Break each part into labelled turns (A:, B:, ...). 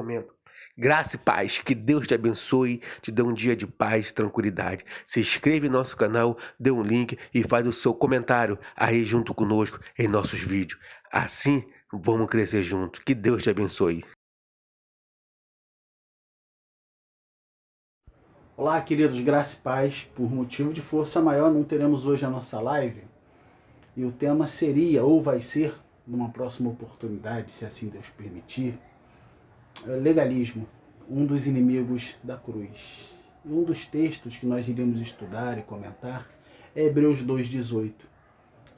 A: momento. Graça e paz, que Deus te abençoe, te dê um dia de paz e tranquilidade. Se inscreve em nosso canal, dê um link e faz o seu comentário aí junto conosco em nossos vídeos. Assim, vamos crescer junto. Que Deus te abençoe.
B: Olá, queridos, graça e paz. Por motivo de força maior, não teremos hoje a nossa live. E o tema seria, ou vai ser, numa próxima oportunidade, se assim Deus permitir, legalismo, um dos inimigos da cruz. E um dos textos que nós iremos estudar e comentar é Hebreus 2,18.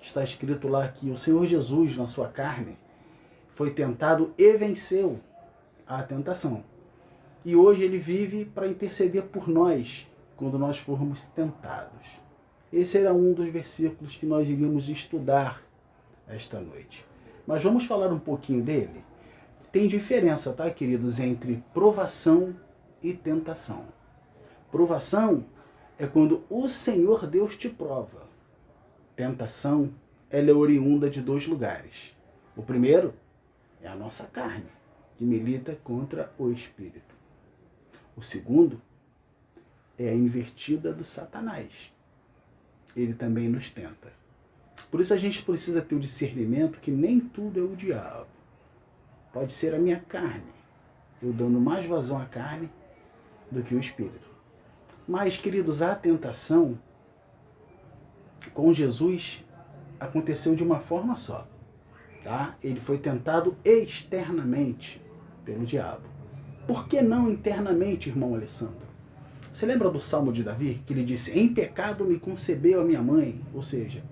B: Está escrito lá que o Senhor Jesus, na sua carne, foi tentado e venceu a tentação. E hoje ele vive para interceder por nós, quando nós formos tentados. Esse era um dos versículos que nós iríamos estudar esta noite. Mas vamos falar um pouquinho dele? Tem diferença, tá, queridos, entre provação e tentação. Provação é quando o Senhor Deus te prova. Tentação, ela é oriunda de dois lugares. O primeiro é a nossa carne, que milita contra o Espírito. O segundo é a invertida do Satanás. Ele também nos tenta. Por isso a gente precisa ter o discernimento que nem tudo é o diabo. Pode ser a minha carne, eu dando mais vazão à carne do que o Espírito. Mas, queridos, a tentação com Jesus aconteceu de uma forma só. Tá? Ele foi tentado externamente pelo diabo. Por que não internamente, irmão Alessandro? Você lembra do Salmo de Davi? Que ele disse, em pecado me concebeu a minha mãe. Ou seja,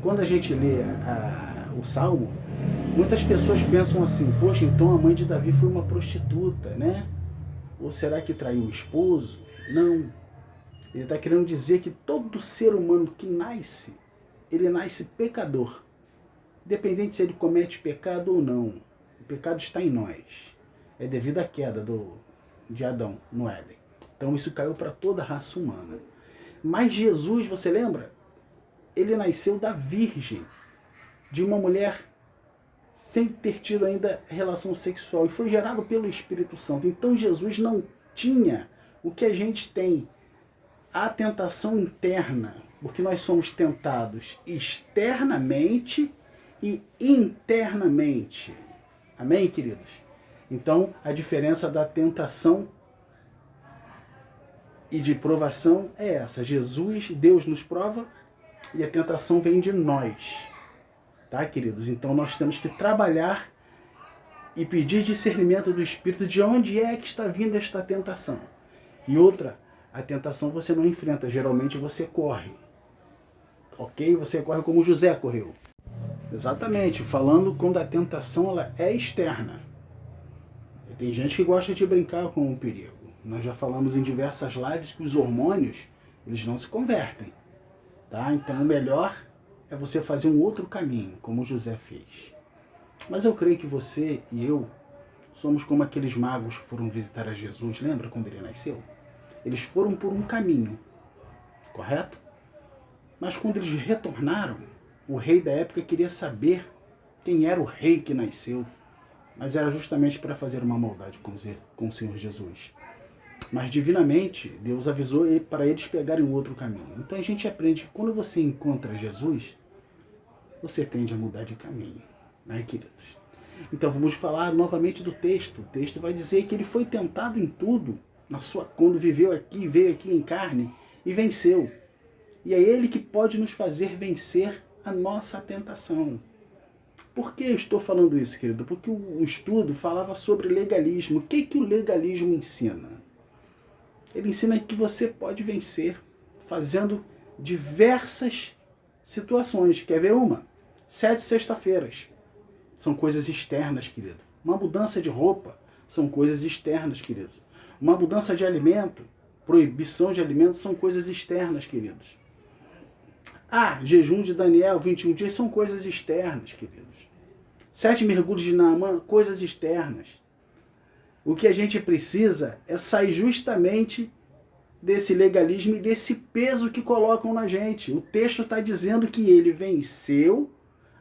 B: quando a gente lê o Salmo, muitas pessoas pensam assim, poxa, então a mãe de Davi foi uma prostituta, né? Ou será que traiu o esposo? Não. Ele está querendo dizer que todo ser humano que nasce, ele nasce pecador. Independente se ele comete pecado ou não. O pecado está em nós. É devido à queda de Adão no Éden. Então isso caiu para toda a raça humana. Mas Jesus, você lembra? Ele nasceu da virgem, de uma mulher sem ter tido ainda relação sexual. E foi gerado pelo Espírito Santo. Então Jesus não tinha o que a gente tem. A tentação interna. Porque nós somos tentados externamente e internamente. Amém, queridos? Então, a diferença da tentação e de provação é essa. Jesus, Deus nos prova e a tentação vem de nós. Tá, queridos? Então, nós temos que trabalhar e pedir discernimento do Espírito de onde é que está vindo esta tentação. E outra, a tentação você não enfrenta, geralmente você corre. Ok? Você corre como José correu. Exatamente, falando quando a tentação ela é externa. Tem gente que gosta de brincar com o perigo. Nós já falamos em diversas lives que os hormônios, eles não se convertem. Tá? Então o melhor é você fazer um outro caminho, como José fez. Mas eu creio que você e eu somos como aqueles magos que foram visitar a Jesus. Lembra quando ele nasceu? Eles foram por um caminho, correto? Mas quando eles retornaram, o rei da época queria saber quem era o rei que nasceu. Mas era justamente para fazer uma maldade com o Senhor Jesus. Mas divinamente, Deus avisou para eles pegarem o outro caminho. Então a gente aprende que quando você encontra Jesus, você tende a mudar de caminho. Né, queridos? Então vamos falar novamente do texto. O texto vai dizer que ele foi tentado em tudo, quando viveu aqui, veio aqui em carne e venceu. E é ele que pode nos fazer vencer a nossa tentação. Por que eu estou falando isso, querido? Porque o estudo falava sobre legalismo. O que o legalismo ensina? Ele ensina que você pode vencer fazendo diversas situações. Quer ver uma? 7 sexta-feiras. São coisas externas, querido. Uma mudança de roupa são coisas externas, queridos. Uma mudança de alimento, proibição de alimentos são coisas externas, queridos. Jejum de Daniel, 21 dias, são coisas externas, queridos. 7 mergulhos de Naamã, coisas externas. O que a gente precisa é sair justamente desse legalismo e desse peso que colocam na gente. O texto está dizendo que ele venceu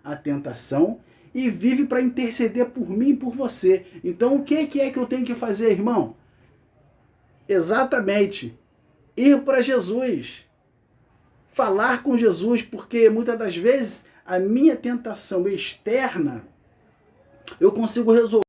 B: a tentação e vive para interceder por mim e por você. Então o que é que eu tenho que fazer, irmão? Exatamente, ir para Jesus, falar com Jesus, porque muitas das vezes a minha tentação externa eu consigo resolver